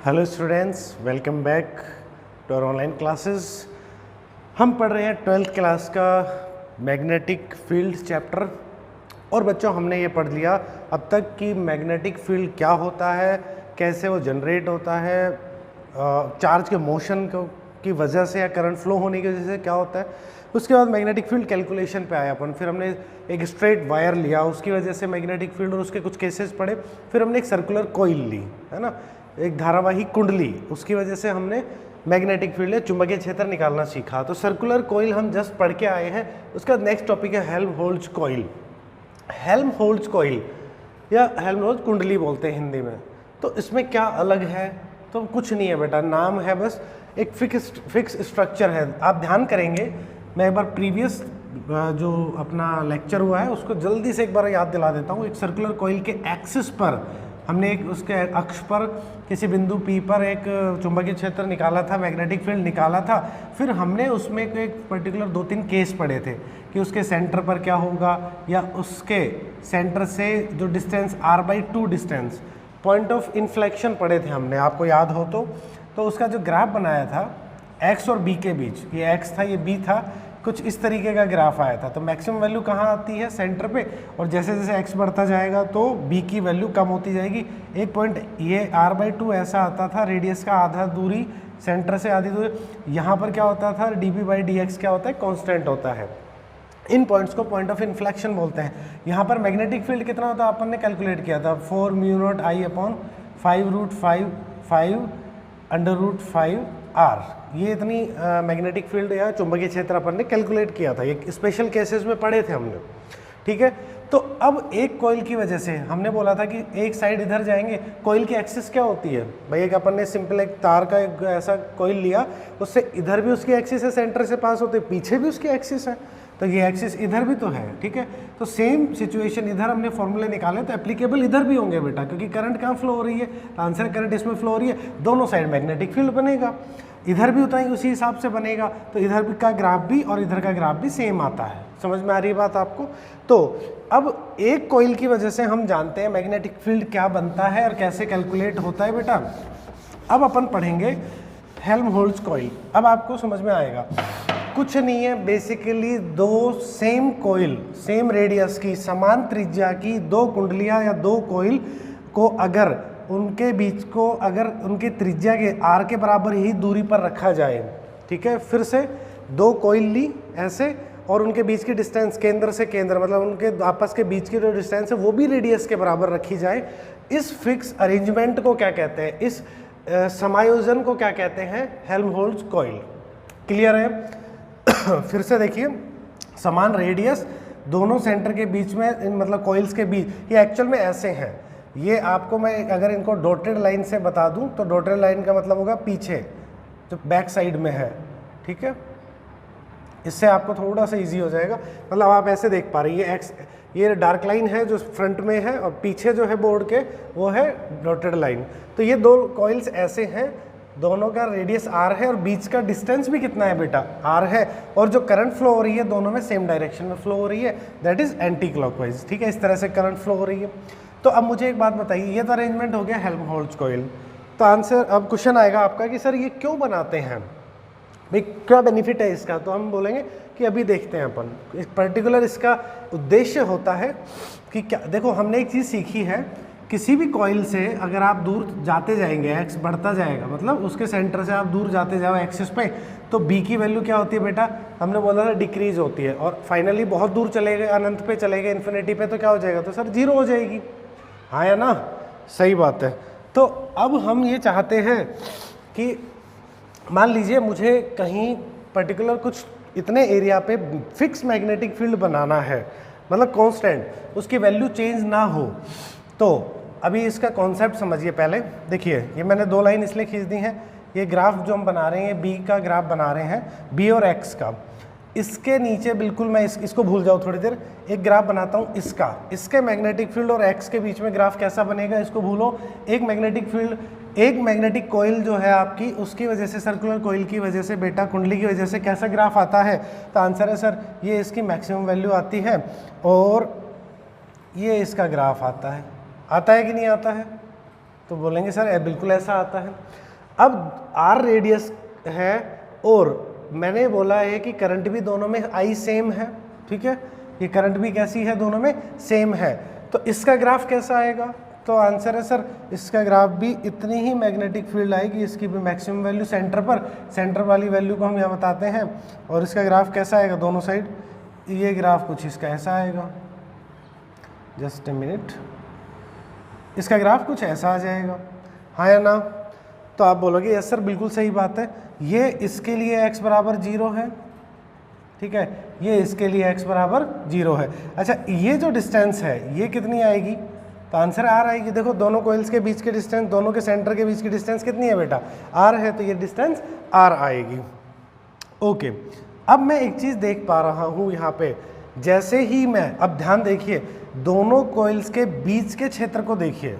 Hello students, welcome back to our online classes. हम पढ़ रहे हैं 12th क्लास का मैग्नेटिक फील्ड चैप्टर। और बच्चों, हमने ये पढ़ लिया अब तक कि मैग्नेटिक फील्ड क्या होता है, कैसे वो जनरेट होता है, चार्ज के मोशन की वजह से या करंट फ्लो होने की वजह से क्या होता है। उसके बाद मैग्नेटिक फील्ड कैलकुलेशन पे आया अपन। फिर हमने एक स्ट्रेट वायर लिया, उसकी वजह से मैग्नेटिक फील्ड और उसके कुछ केसेस पढ़े। फिर हमने एक सर्कुलर कोइल ली, है ना, एक धारावाही कुंडली, उसकी वजह से हमने मैग्नेटिक फील्ड या चुंबकीय क्षेत्र निकालना सीखा। तो सर्कुलर कोइल हम जस्ट पढ़ के आए हैं। उसका नेक्स्ट टॉपिक है हेल्महोल्ट्ज कोइल। हेल्महोल्ट्ज कोइल या हेल्महोल्ट्ज कुंडली बोलते हैं हिंदी में। तो इसमें क्या अलग है? तो कुछ नहीं है बेटा, नाम है बस, एक फिक्स स्ट्रक्चर है। आप ध्यान करेंगे, मैं एक बार प्रीवियस जो अपना लेक्चर हुआ है उसको जल्दी से एक बार याद दिला देता हूँ। एक सर्कुलर कोइल के एक्सिस पर हमने एक उसके अक्ष पर किसी बिंदु P पर एक चुंबकीय क्षेत्र निकाला था, मैग्नेटिक फील्ड निकाला था। फिर हमने उसमें एक पर्टिकुलर 2-3 केस पढ़े थे कि उसके सेंटर पर क्या होगा, या उसके सेंटर से जो distance r/2 distance, point of inflection पढ़े थे हमने, आपको याद हो तो उसका जो ग्राफ बनाया था x और b के बीच, ये x था ये b था, कुछ इस तरीके का ग्राफ आया था। तो मैक्सिमम वैल्यू कहाँ आती है? सेंटर पे। और जैसे जैसे x बढ़ता जाएगा तो b की वैल्यू कम होती जाएगी। एक पॉइंट ये r/2 ऐसा आता था, रेडियस का आधा दूरी सेंटर से आधी दूरी। यहाँ पर क्या होता था? dp/dx क्या होता है? कांस्टेंट होता है। इन पॉइंट्स को पॉइंट ऑफ इन्फ्लेक्शन बोलते हैं। यहाँ पर मैग्नेटिक फील्ड कितना होता है अपन ने कैलकुलेट किया था, 4μ0I/5√5 ये इतनी मैग्नेटिक फील्ड या चुंबकीय क्षेत्र अपन ने कैलकुलेट किया था। ये स्पेशल केसेस में पढ़े थे हमने, ठीक है। तो अब एक कॉइल की वजह से हमने बोला था कि एक साइड इधर जाएंगे। कॉइल की एक्सिस क्या होती है भाई? एक अपन ने सिंपल एक तार का एक ऐसा कॉइल लिया, उससे इधर भी उसकी एक्सिस है, सेंटर से पास होते, पीछे भी उसकी एक्सिस है, तो ये एक्सिस इधर भी तो है, ठीक है। तो सेम सिचुएशन इधर हमने फॉर्मूले निकाले तो एप्लीकेबल इधर भी होंगे बेटा, क्योंकि करंट कहाँ फ्लो हो रही है? आंसर करंट इसमें फ्लो हो रही है। दोनों साइड मैग्नेटिक फील्ड बनेगा, इधर भी उतना ही उसी हिसाब से बनेगा। तो इधर का ग्राफ भी और इधर का ग्राफ भी सेम आता है। समझ में आ रही बात आपको? तो अब एक कॉइल की वजह से हम जानते हैं मैग्नेटिक फील्ड क्या बनता है और कैसे कैलकुलेट होता है बेटा। अब अपन पढ़ेंगे हेल्महोल्ट्ज कॉइल। अब आपको समझ में आएगा, कुछ नहीं है, बेसिकली दो सेम कॉइल, सेम रेडियस की, समान त्रिज्या की दो कुंडलियां या दो कॉइल को अगर उनके बीच को अगर उनकी त्रिज्या के r के बराबर ही दूरी पर रखा जाए, ठीक है, फिर से दो कॉइल ली ऐसे, और उनके बीच की डिस्टेंस केंद्र से केंद्र, मतलब उनके आपस के बीच की जो डिस्टेंस है वो भी रेडियस के बराबर रखी जाए, इस फिक्स अरेंजमेंट को क्या कहते हैं? इस समायोजन को क्या कहते हैं? Helmholtz coil. क्लियर है? फिर से देखिए, समान रेडियस दोनों सेंटर के बीच में, मतलब कॉइल्स के बीच, ये एक्चुअल में ऐसे हैं। ये आपको मैं अगर इनको डॉटेड लाइन से बता दूं तो डॉटेड लाइन का मतलब होगा पीछे, जो बैक साइड में है, ठीक है। इससे आपको थोड़ा सा इजी हो जाएगा। मतलब आप ऐसे देख पा रहे हैं, ये डार्क लाइन है जो फ्रंट में है, और पीछे जो है बोर्ड के वो है डॉटेड लाइन। तो ये दो कॉइल्स ऐसे हैं, दोनों का रेडियस r है और बीच का डिस्टेंस भी कितना है बेटा? r है। और जो करंट फ्लो हो रही है दोनों में सेम डायरेक्शन में फ्लो हो रही है, दैट इज एंटी क्लॉकवाइज, ठीक है। इस तरह से करंट फ्लो हो रही है। तो अब मुझे एक बात बताइए, ये तो अरेंजमेंट हो गया हेल्महोल्ट्ज कॉइल। तो आंसर, अब क्वेश्चन आएगा आपका कि सर ये क्यों बनाते हैं भाई, क्या बेनिफिट है इसका? तो हम बोलेंगे कि अभी देखते हैं अपन। एक पर्टिकुलर इसका उद्देश्य होता है कि क्या, देखो हमने एक चीज़ सीखी है, किसी भी कॉइल से अगर आप दूर जाते जाएंगे, x बढ़ता जाएगा, मतलब उसके सेंटर से आप दूर जाते जाओ एक्सिस पे, तो b की वैल्यू क्या होती है बेटा? हमने बोला था डिक्रीज होती है, और फाइनली बहुत दूर चले गए, अनंत पे चले गए, इन्फिनिटी पे, तो क्या हो जाएगा? तो सर जीरो हो जाएगी। हाँ या ना? सही बात है। तो अब हम ये चाहते हैं कि मान लीजिए मुझे कहीं पर्टिकुलर कुछ इतने एरिया पे फिक्स मैग्नेटिक फील्ड बनाना है, मतलब कांस्टेंट, उसकी वैल्यू चेंज ना हो। तो अभी इसका कॉन्सेप्ट समझिए पहले। देखिए, ये मैंने दो लाइन इसलिए खींच दी हैं, ये ग्राफ जो हम बना रहे हैं, बी का ग्राफ बना रहे हैं, बी और एक्स का। इसके नीचे बिल्कुल मैं इसको भूल जाऊँ थोड़ी देर, एक ग्राफ बनाता हूँ इसका, इसके मैग्नेटिक फील्ड और एक्स के बीच में ग्राफ कैसा बनेगा इसको भूलो। एक मैग्नेटिक फील्ड, एक मैग्नेटिक कोइल जो है आपकी, उसकी वजह से, सर्कुलर कोइल की वजह से बेटा, कुंडली की वजह से कैसा ग्राफ आता है? तो आंसर है सर ये इसकी मैक्सिमम वैल्यू आती है, और ये इसका ग्राफ आता है। आता है कि नहीं आता है? तो बोलेंगे सर बिल्कुल ऐसा आता है। अब आर रेडियस है और मैंने बोला है कि करंट भी दोनों में आई सेम है, ठीक है, ये करंट भी कैसी है, दोनों में सेम है। तो इसका ग्राफ कैसा आएगा? तो आंसर है सर इसका ग्राफ भी इतनी ही मैग्नेटिक फील्ड आएगी, इसकी भी मैक्सिमम वैल्यू सेंटर पर, सेंटर वाली वैल्यू को हम यहाँ बताते हैं। और इसका ग्राफ कैसा आएगा दोनों साइड? ये ग्राफ कुछ इसका ऐसा आएगा, जस्ट ए मिनट, इसका ग्राफ कुछ ऐसा आ जाएगा, हाँ या ना? तो आप बोलोगे यस सर बिल्कुल सही बात है, ये इसके लिए x बराबर 0 है, ठीक है, ये इसके लिए x बराबर 0 है। अच्छा ये जो डिस्टेंस है ये कितनी आएगी? तो आंसर r आएगी। देखो दोनों कोइल्स के बीच के डिस्टेंस, दोनों के सेंटर के बीच की डिस्टेंस कितनी है बेटा? r है, तो ये डिस्टेंस r आएगी। ओके, अब मैं एक चीज़ देख पा रहा हूँ यहाँ पे, जैसे ही मैं, अब ध्यान देखिए, दोनों कोइल्स के बीच के क्षेत्र को देखिए,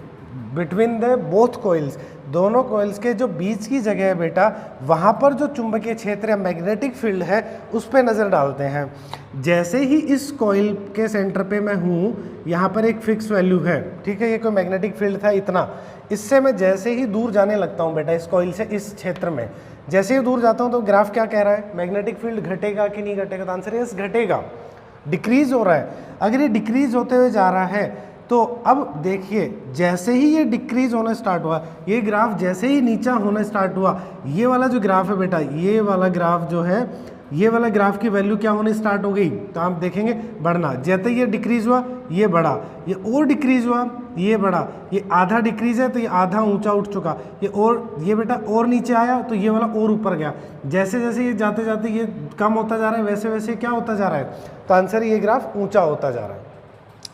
बिटवीन द बोथ कोइल्स, दोनों कोइल्स के जो बीच की जगह है बेटा, वहाँ पर जो चुंबकीय क्षेत्र या मैग्नेटिक फील्ड है उस पर नज़र डालते हैं। जैसे ही इस कोइल के सेंटर पे मैं हूँ, यहाँ पर एक फिक्स वैल्यू है, ठीक है, ये कोई मैग्नेटिक फील्ड था इतना, इससे मैं जैसे ही दूर जाने लगता हूँ बेटा इस कोइल से, इस क्षेत्र में जैसे ही दूर जाता हूँ, तो ग्राफ क्या कह रहा है? मैग्नेटिक फील्ड घटेगा कि नहीं घटेगा? तो आंसर है घटेगा, डिक्रीज हो रहा है। अगर ये डिक्रीज होते हुए जा रहा है तो अब देखिए, जैसे ही ये डिक्रीज होना स्टार्ट हुआ, ये ग्राफ जैसे ही नीचा होना स्टार्ट हुआ, ये वाला जो ग्राफ है बेटा, ये वाला ग्राफ जो है, ये वाला ग्राफ की वैल्यू क्या होने स्टार्ट हो गई? तो आप देखेंगे बढ़ना, जैसे ही ये डिक्रीज हुआ ये बढ़ा, ये और डिक्रीज हुआ ये बढ़ा, ये आधा डिक्रीज है तो ये आधा ऊंचा उठ चुका, ये और ये बेटा और नीचे आया तो ये वाला और ऊपर गया, जैसे जैसे ये जाते जाते ये कम होता जा रहा है, वैसे वैसे क्या होता जा रहा है? तो आंसर ये ग्राफ ऊंचा होता जा रहा है।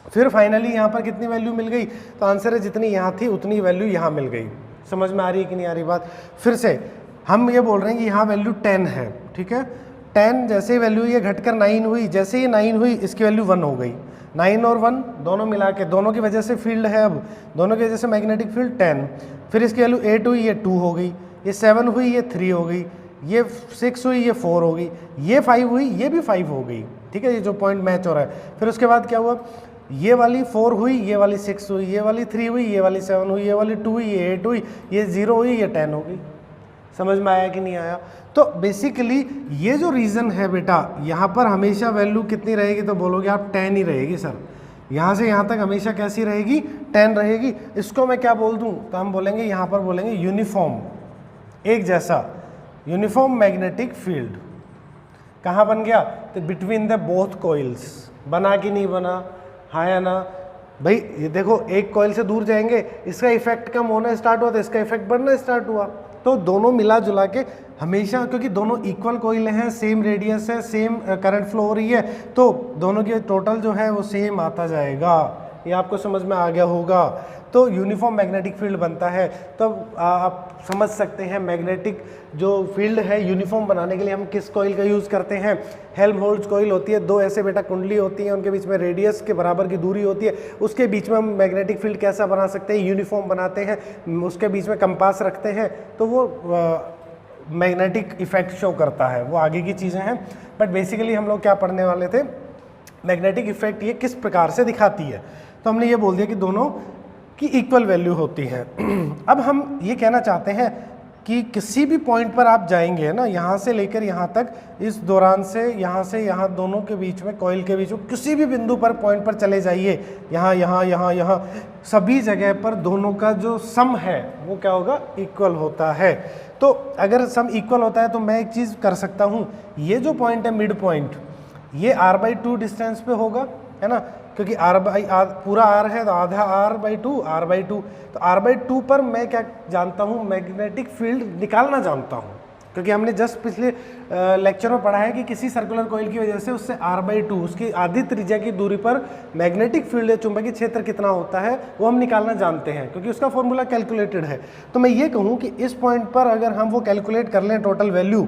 फिर फाइनली यहाँ पर कितनी वैल्यू मिल गई? तो आंसर है जितनी यहाँ थी उतनी वैल्यू यहाँ मिल गई। समझ में आ रही है कि नहीं आ रही बात? फिर से हम ये बोल रहे हैं कि यहाँ वैल्यू 10 है, ठीक है, 10 जैसे ही वैल्यू ये घटकर 9 हुई, जैसे ही 9 हुई इसकी वैल्यू 1 हो गई, 9 और 1 दोनों मिला के, दोनों की वजह से फील्ड है, अब दोनों की वजह से मैग्नेटिक फील्ड 10, फिर इसकी वैल्यू 8 हुई, ये 2 हो गई, ये 7 हुई, ये 3 हो गई, ये 6 हुई, ये 4 हो गई, ये 5 हुई, ये भी 5 हो गई, ठीक है, ये जो पॉइंट मैच हो रहा है। फिर उसके बाद क्या हुआ? ये वाली 4 हुई, ये वाली 6 हुई, ये वाली 3 हुई, ये वाली 7 हुई, ये वाली 2 हुई, ये 8 हुई, ये 0 हुई, ये 10 हो गई। समझ में आया कि नहीं आया? तो बेसिकली ये जो रीज़न है बेटा, यहाँ पर हमेशा वैल्यू कितनी रहेगी? तो बोलोगे आप 10 ही रहेगी सर, यहाँ से यहाँ तक हमेशा कैसी रहेगी? 10 रहेगी। इसको मैं क्या बोल दूँ? तो हम बोलेंगे, यहाँ पर बोलेंगे यूनिफॉर्म, एक जैसा, यूनिफॉर्म मैग्नेटिक फील्ड। कहाँ बन गया? तो बिटवीन द बोथ कोइल्स। बना कि नहीं बना? हाँ या ना? भाई ये देखो, एक कॉइल से दूर जाएंगे, इसका इफेक्ट कम होना स्टार्ट हुआ तो इसका इफेक्ट बढ़ना स्टार्ट हुआ। तो दोनों मिला जुला के हमेशा, क्योंकि दोनों इक्वल कॉइल हैं, सेम रेडियस है, सेम करंट फ्लो हो रही है, तो दोनों की टोटल जो है वो सेम आता जाएगा। ये आपको समझ में आ गया होगा। तो यूनिफॉर्म मैग्नेटिक फील्ड बनता है। तो आप समझ सकते हैं मैग्नेटिक जो फील्ड है यूनिफॉर्म बनाने के लिए हम किस कॉइल का यूज़ करते हैं। हेल्महोल्ट्ज़ कॉइल होती है, दो ऐसे बेटा कुंडली होती है, उनके बीच में रेडियस के बराबर की दूरी होती है, उसके बीच में हम मैग्नेटिक फील्ड कैसा बना सकते हैं? यूनिफॉर्म बनाते हैं, उसके बीच में कंपास रखते हैं, तो वो मैग्नेटिक इफेक्ट शो करता है। वो आगे की चीज़ें हैं, बट बेसिकली हम लोग क्या पढ़ने वाले थे, मैग्नेटिक इफेक्ट ये किस प्रकार से दिखाती है। तो हमने ये बोल दिया कि दोनों की इक्वल वैल्यू होती है। अब हम ये कहना चाहते हैं कि किसी भी पॉइंट पर आप जाएंगे ना, यहाँ से लेकर यहाँ तक, इस दौरान से यहाँ दोनों के बीच में, कॉइल के बीच में किसी भी बिंदु पर, पॉइंट पर चले जाइए, यहाँ सभी जगह पर दोनों का जो सम है वो क्या होगा? इक्वल होता है। तो अगर सम इक्वल होता है तो मैं एक चीज़ कर सकता हूँ, ये जो पॉइंट है मिड पॉइंट, ये r/2 डिस्टेंस पे होगा, है ना, क्योंकि पूरा r है तो आधा r/2 तो r/2 पर मैं क्या जानता हूँ? मैग्नेटिक फील्ड निकालना जानता हूँ, क्योंकि हमने जस्ट पिछले लेक्चर में पढ़ा है कि किसी सर्कुलर कॉइल की वजह से उससे r/2 उसकी आधी त्रिज्या की दूरी पर मैग्नेटिक फील्ड, चुंबकीय क्षेत्र कितना होता है वो हम निकालना जानते हैं, क्योंकि उसका फॉर्मूला कैलकुलेटेड है। तो मैं ये कहूँ कि इस पॉइंट पर अगर हम वो कैलकुलेट कर लें टोटल वैल्यू,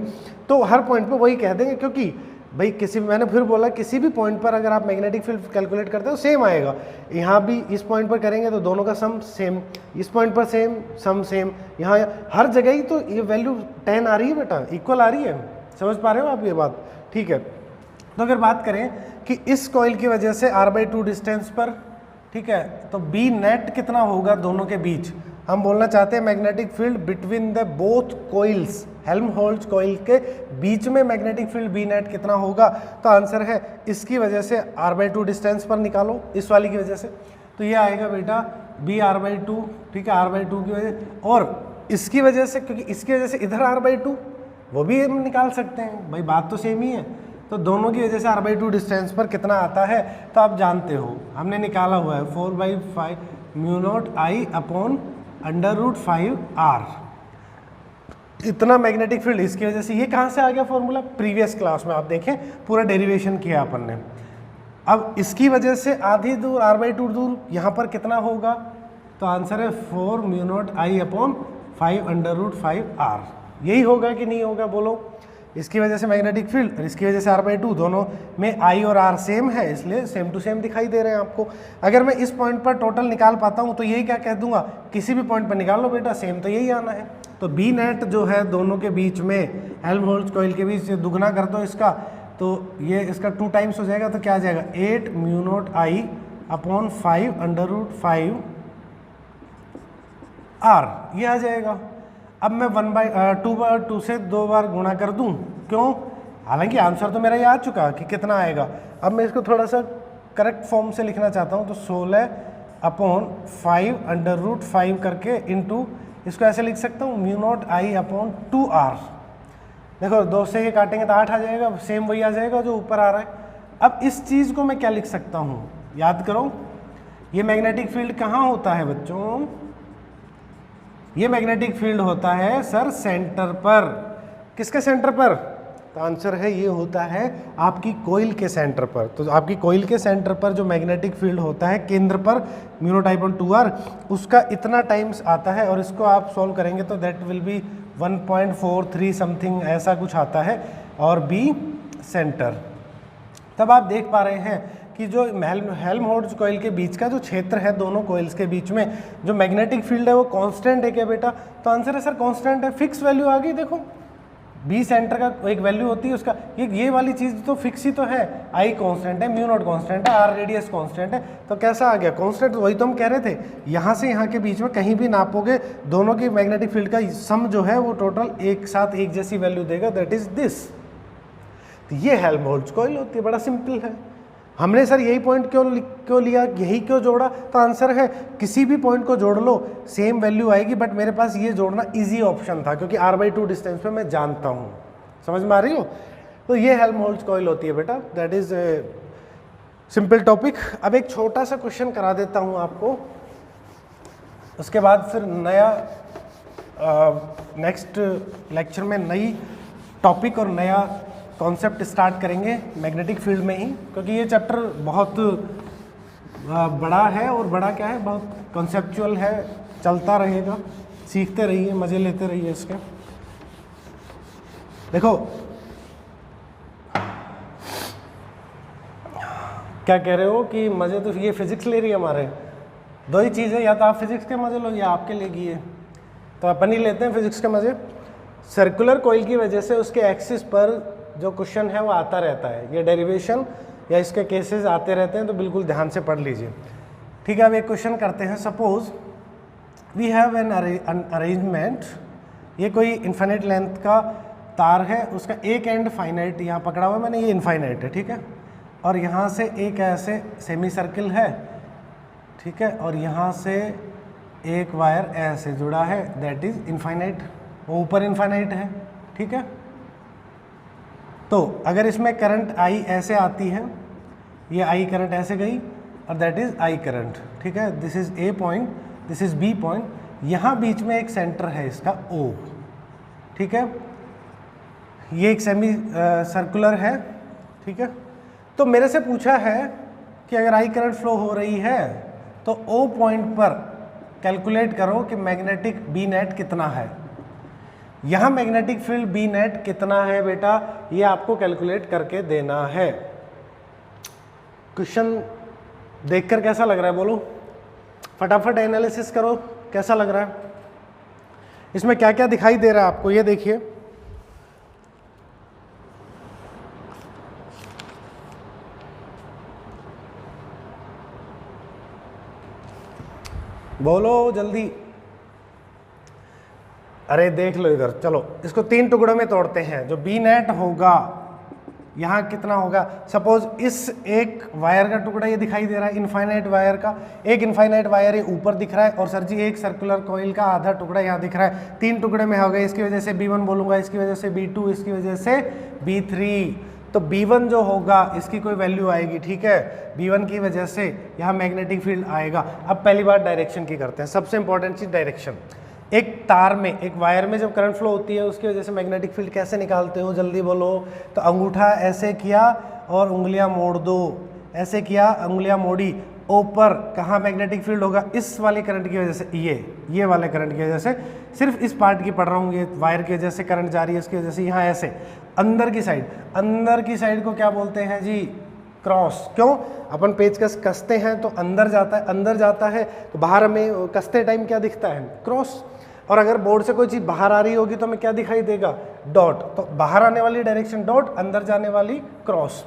तो हर पॉइंट पर वही कह देंगे, क्योंकि भाई मैंने फिर बोला किसी भी पॉइंट पर अगर आप मैग्नेटिक फील्ड कैलकुलेट करते हो सेम आएगा। यहाँ भी इस पॉइंट पर करेंगे तो दोनों का सम सेम, इस पॉइंट पर सेम, सम सेम, यहाँ हर जगह ही तो ये वैल्यू 10 आ रही है बेटा, इक्वल आ रही है। समझ पा रहे हो आप ये बात? ठीक है। तो अगर बात करें कि इस कॉइल की वजह से r/2 डिस्टेंस पर, ठीक है, तो बी नेट कितना होगा दोनों के बीच? हम बोलना चाहते हैं magnetic field between the both coils, Helmholtz coil के बीच में मैग्नेटिक फील्ड बी नेट कितना होगा। तो आंसर है इसकी वजह से r/2 डिस्टेंस पर निकालो, इस वाली की वजह से। तो ये आएगा बेटा बी r/2, ठीक है, r/2 की वजह, और इसकी वजह से, क्योंकि इसकी वजह से इधर r/2 वो भी हम निकाल सकते हैं भाई, बात तो सेम ही है। तो दोनों की वजह से r/2 डिस्टेंस पर कितना आता है तो आप जानते हो, हमने निकाला हुआ है 4/5 μ0I/√5r। इतना मैग्नेटिक फील्ड इसकी वजह से। ये कहाँ से आ गया फॉर्मूला, प्रीवियस क्लास में आप देखें पूरा डेरिवेशन किया अपन ने। अब इसकी वजह से आधी दूर r/2 दूर, यहाँ पर कितना होगा, तो आंसर है 4 μ0I/5√5r। यही होगा कि नहीं होगा बोलो। इसकी वजह से मैग्नेटिक फील्ड और इसकी वजह से r/2, दोनों में I और R सेम है, इसलिए सेम टू सेम दिखाई दे रहे हैं आपको। अगर मैं इस पॉइंट पर टोटल निकाल पाता हूँ तो यही क्या कह दूंगा, किसी भी पॉइंट पर निकाल लो बेटा, सेम तो यही आना है। तो बी नेट जो है दोनों के बीच में, हेल्महोल्ट्ज कॉइल के बीच, दुगना कर दो इसका, तो ये इसका 2 टाइम्स हो जाएगा, तो क्या आ जाएगा 8 μ0I/5√5r, ये आ जाएगा। अब मैं 2/2 से 2 बार गुणा कर दूं, क्यों, हालांकि आंसर तो मेरा ये आ चुका कि कितना आएगा। अब मैं इसको थोड़ा सा करेक्ट फॉर्म से लिखना चाहता हूं, तो 16/5√5 करके इंटू, इसको ऐसे लिख सकता हूँ μ0I/2r। देखो 2 से ये काटेंगे तो 8 आ जाएगा, सेम वही आ जाएगा जो ऊपर आ रहा है। अब इस चीज़ को मैं क्या लिख सकता हूँ, याद करो, ये मैग्नेटिक फील्ड कहाँ होता है बच्चों, ये मैग्नेटिक फील्ड होता है सर सेंटर पर। किसके सेंटर पर, तो आंसर है ये होता है आपकी कोइल के सेंटर पर। तो आपकी कोइल के सेंटर पर जो मैग्नेटिक फील्ड होता है केंद्र पर μ0I/2r, उसका इतना टाइम्स आता है, और इसको आप सॉल्व करेंगे तो दैट विल बी 1.43 समथिंग ऐसा कुछ आता है, और बी सेंटर। तब आप देख पा रहे हैं कि जो हेल्महोल्ट्ज कॉइल के बीच का जो क्षेत्र है, दोनों कॉइल्स के बीच में जो मैग्नेटिक फील्ड है वो कांस्टेंट है क्या बेटा, तो आंसर है सर कांस्टेंट है। फिक्स वैल्यू आ गई, देखो बी सेंटर का एक वैल्यू होती है उसका, ये वाली चीज़ तो फिक्स ही तो है, आई कांस्टेंट है, μ0 कांस्टेंट है, आर रेडियस कांस्टेंट है, तो कैसा आ गया कांस्टेंट। वही तो हम कह रहे थे, यहाँ से यहाँ के बीच में कहीं भी नापोगे दोनों की मैग्नेटिक फील्ड का सम जो है वो टोटल एक साथ एक जैसी वैल्यू देगा, दैट इज दिस। तो ये हेल्महोल्ट्ज कॉइल होती है, बड़ा सिंपल है। हमने सर यही पॉइंट क्यों लिया, यही क्यों जोड़ा, तो आंसर है किसी भी पॉइंट को जोड़ लो सेम वैल्यू आएगी, बट मेरे पास ये जोड़ना इजी ऑप्शन था क्योंकि r/2 डिस्टेंस पे मैं जानता हूँ। समझ में आ रही हो, तो ये हेल्महोल्ट्ज कॉइल होती है बेटा, दैट इज सिंपल टॉपिक। अब एक छोटा सा क्वेश्चन करा देता हूँ आपको, उसके बाद फिर नया नेक्स्ट लेक्चर में नई टॉपिक और नया कॉन्सेप्ट स्टार्ट करेंगे मैग्नेटिक फील्ड में ही, क्योंकि ये चैप्टर बहुत बड़ा है, और बड़ा क्या है, बहुत कॉन्सेप्चुअल है, चलता रहेगा, सीखते रहिए, मज़े लेते रहिए इसके। देखो क्या कह रहे हो कि मज़े, तो ये फिजिक्स ले रही है हमारे, दो ही चीज़ है, या तो आप फिजिक्स के मज़े लो या आपके लेगी है, तो अपन ही लेते हैं फिजिक्स के मज़े। सर्कुलर कॉइल की वजह से उसके एक्सिस पर जो क्वेश्चन है वो आता रहता है, ये डेरिवेशन या इसके केसेस आते रहते हैं, तो बिल्कुल ध्यान से पढ़ लीजिए, ठीक है। अब एक क्वेश्चन करते हैं, suppose we have an arrangement, ये कोई इन्फाइनाइट लेंथ का तार है, उसका एक एंड फाइनाइट यहाँ पकड़ा हुआ है मैंने, ये इन्फाइनाइट है, ठीक है, और यहाँ से एक ऐसे सेमी सर्किल है, ठीक है, और यहाँ से एक वायर ऐसे जुड़ा है, दैट इज इन्फाइनाइट, वो ऊपर इन्फाइनाइट है, ठीक है। तो अगर इसमें करंट आई ऐसे आती है, ये आई करंट ऐसे गई, और दैट इज आई करंट, ठीक है, this is A point, this is B point, यहाँ बीच में एक सेंटर है इसका ओ, ठीक है, ये एक सेमी सर्कुलर है, ठीक है। तो मेरे से पूछा है कि अगर आई करंट फ्लो हो रही है तो ओ पॉइंट पर कैलकुलेट करो कि मैग्नेटिक बी नेट कितना है। यहाँ मैग्नेटिक फील्ड बी नेट कितना है बेटा, ये आपको कैलकुलेट करके देना है। क्वेश्चन देखकर कैसा लग रहा है बोलो, फटाफट एनालिसिस करो, कैसा लग रहा है, इसमें क्या क्या दिखाई दे रहा है आपको, ये देखिए। बोलो जल्दी, अरे देख लो इधर, चलो इसको 3 टुकड़ों में तोड़ते हैं। जो बी नेट होगा यहाँ कितना होगा, सपोज इस एक वायर का टुकड़ा ये दिखाई दे रहा है, इनफाइनाइट वायर का एक इनफाइनाइट वायर ये ऊपर दिख रहा है, और सर जी एक सर्कुलर कॉइल का आधा टुकड़ा यहाँ दिख रहा है। 3 टुकड़े में हो गए, इसकी वजह से B1 बोलूँगा, इसकी वजह से B2, इसकी वजह से B3। तो B1 जो होगा इसकी कोई वैल्यू आएगी, ठीक है, B1 की वजह से यहाँ मैग्नेटिक फील्ड आएगा। अब पहली बात डायरेक्शन की करते हैं, सबसे इंपॉर्टेंट चीज़ डायरेक्शन। एक तार में, एक वायर में जब करंट फ्लो होती है उसकी वजह से मैग्नेटिक फील्ड कैसे निकालते हो, जल्दी बोलो। तो अंगूठा ऐसे किया और उंगलियां मोड़ दो, ऐसे किया उंगलियां मोड़ी, ऊपर कहाँ मैग्नेटिक फील्ड होगा, इस वाले करंट की वजह से, ये वाले करंट की वजह से, सिर्फ इस पार्ट की पढ़ रहा हूँ, ये वायर की वजह से करंट जा रही है, इसकी वजह से यहाँ ऐसे अंदर की साइड को क्या बोलते हैं जी, क्रॉस। क्यों, अपन पेचकस कसते हैं तो अंदर जाता है तो बाहर हमें कसते टाइम क्या दिखता है, क्रॉस। और अगर बोर्ड से कोई चीज़ बाहर आ रही होगी तो हमें क्या दिखाई देगा, डॉट। तो बाहर आने वाली डायरेक्शन डॉट, अंदर जाने वाली क्रॉस।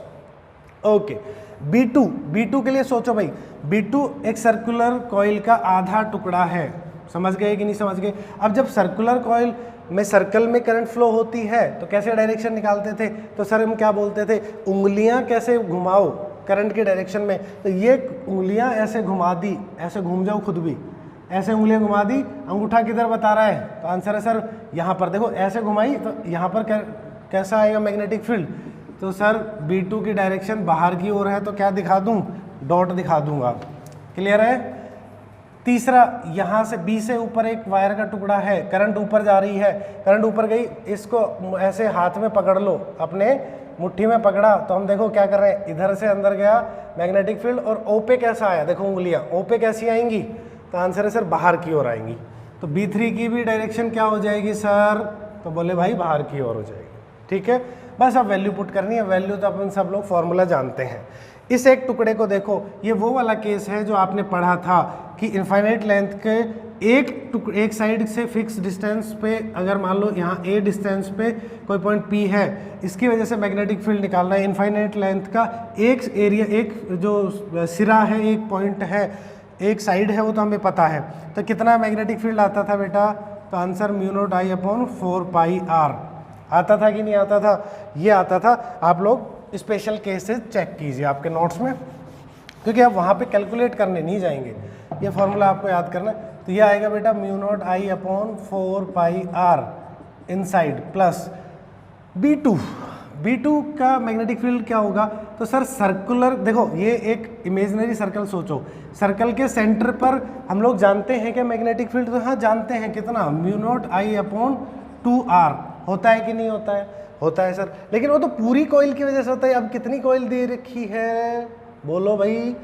ओके, B2 के लिए सोचो भाई, B2 एक सर्कुलर कॉइल का आधा टुकड़ा है, समझ गए कि नहीं समझ गए। अब जब सर्कुलर कॉइल में सर्कल में करंट फ्लो होती है तो कैसे डायरेक्शन निकालते थे, तो सर हम क्या बोलते थे, उंगलियां कैसे घुमाओ करंट के डायरेक्शन में, तो ये उंगलियां ऐसे घुमा दी, ऐसे घूम जाओ खुद भी, ऐसे उंगलियां घुमा दी, अंगूठा किधर बता रहा है, तो आंसर है सर यहाँ पर, देखो ऐसे घुमाई तो यहाँ पर कैसा आएगा मैग्नेटिक फील्ड, तो सर B2 की डायरेक्शन बाहर की ओर है तो क्या दिखा दूँ, डॉट दिखा दूंगा। क्लियर है। तीसरा, यहाँ से B से ऊपर एक वायर का टुकड़ा है, करंट ऊपर जा रही है, करंट ऊपर गई, इसको ऐसे हाथ में पकड़ लो, अपने मुट्ठी में पकड़ा, तो हम देखो क्या कर रहे हैं, इधर से अंदर गया मैग्नेटिक फील्ड, और O पे कैसा आया, देखो उंगलियां O पे कैसी आएंगी, तो आंसर है सर बाहर की ओर आएंगी। तो B3 की भी डायरेक्शन क्या हो जाएगी सर, तो बोले भाई बाहर की ओर हो जाएगी, ठीक है। बस अब वैल्यू पुट करनी है, वैल्यू तो अपन सब लोग फॉर्मूला जानते हैं। इस एक टुकड़े को देखो, ये वो वाला केस है जो आपने पढ़ा था कि इनफाइनाइट लेंथ के एक साइड से फिक्स डिस्टेंस पे, अगर मान लो यहाँ A डिस्टेंस पे कोई पॉइंट P है, इसकी वजह से मैग्नेटिक फील्ड निकालना है। इनफाइनाइट लेंथ का एक एरिया, एक जो सिरा है, एक पॉइंट है, एक साइड है, वो तो हमें पता है। तो कितना मैग्नेटिक फील्ड आता था बेटा, तो आंसर μ0I/4πr आता था कि नहीं आता था, ये आता था। आप लोग स्पेशल केसेस चेक कीजिए आपके नोट्स में, क्योंकि आप वहाँ पे कैलकुलेट करने नहीं जाएंगे, ये फॉर्मूला आपको याद करना है। तो ये आएगा बेटा μ0I/4πr इनसाइड प्लस B2 का मैग्नेटिक फील्ड क्या होगा, तो सर सर्कुलर, देखो ये एक इमेजिनरी सर्कल सोचो, सर्कल के सेंटर पर हम लोग जानते हैं क्या मैग्नेटिक फील्ड, तो हाँ जानते हैं, कितना μ0I/2r होता है कि नहीं होता है, होता है सर। लेकिन वो तो पूरी कॉइल की वजह से होता है। अब कितनी कॉइल दे रखी है, बोलो भाई,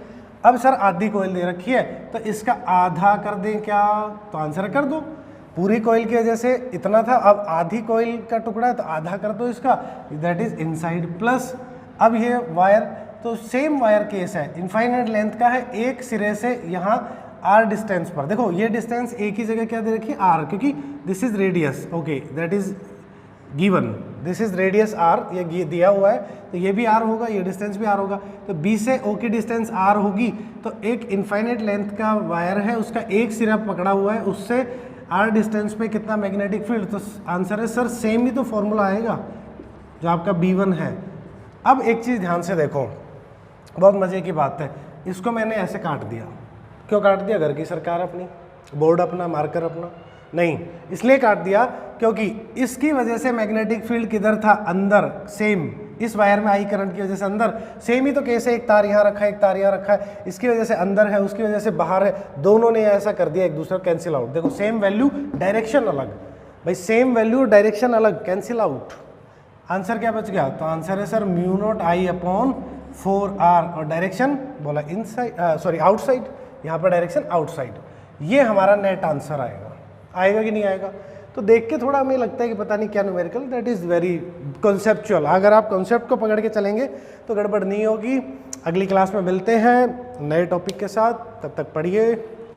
अब सर आधी कॉइल दे रखी है, तो इसका आधा कर दें क्या, तो आंसर कर दो। पूरी कॉइल की वजह से इतना था, अब आधी कॉइल का टुकड़ा है तो आधा कर दो इसका, दैट इज इनसाइड प्लस। अब ये वायर, तो सेम वायर केस है, इनफाइनाइट लेंथ का है, एक सिरे से यहाँ r डिस्टेंस पर, देखो ये डिस्टेंस एक ही जगह क्या दे रखी है, r, क्योंकि this is radius, okay that is given, this is radius r, ये दिया हुआ है, तो ये भी r होगा, ये डिस्टेंस भी r होगा। तो B से O की डिस्टेंस r होगी, तो एक इनफाइनाइट लेंथ का वायर है, उसका एक सिरा पकड़ा हुआ है, उससे r डिस्टेंस पे कितना मैग्नेटिक फील्ड, तो आंसर है सर सेम ही तो फॉर्मूला आएगा जो आपका B1 है। अब एक चीज़ ध्यान से देखो, बहुत मज़े की बात है, इसको मैंने ऐसे काट दिया, क्यों काट दिया, घर की सरकार अपनी, बोर्ड अपना, मार्कर अपना, नहीं इसलिए काट दिया क्योंकि इसकी वजह से मैग्नेटिक फील्ड किधर था, अंदर, सेम इस वायर में आई करंट की वजह से अंदर, सेम ही तो केस है, एक तार यहाँ रखा है, एक तार यहाँ रखा है, इसकी वजह से अंदर है, उसकी वजह से बाहर है, दोनों ने ऐसा कर दिया, एक दूसरा कैंसिल आउट। देखो सेम वैल्यू डायरेक्शन अलग, भाई सेम वैल्यू डायरेक्शन अलग, कैंसिल आउट। आंसर क्या बच गया, तो आंसर है सर μ0I/4r, और डायरेक्शन बोला इनसाइड, सॉरी आउटसाइड, यहाँ पर डायरेक्शन आउटसाइड। ये हमारा नेट आंसर आएगा कि नहीं आएगा। तो देख के थोड़ा हमें लगता है कि पता नहीं क्या numerical, that is very conceptual. अगर आप कॉन्सेप्ट को पकड़ के चलेंगे तो गड़बड़ नहीं होगी। अगली क्लास में मिलते हैं नए टॉपिक के साथ, तब तक पढ़िए।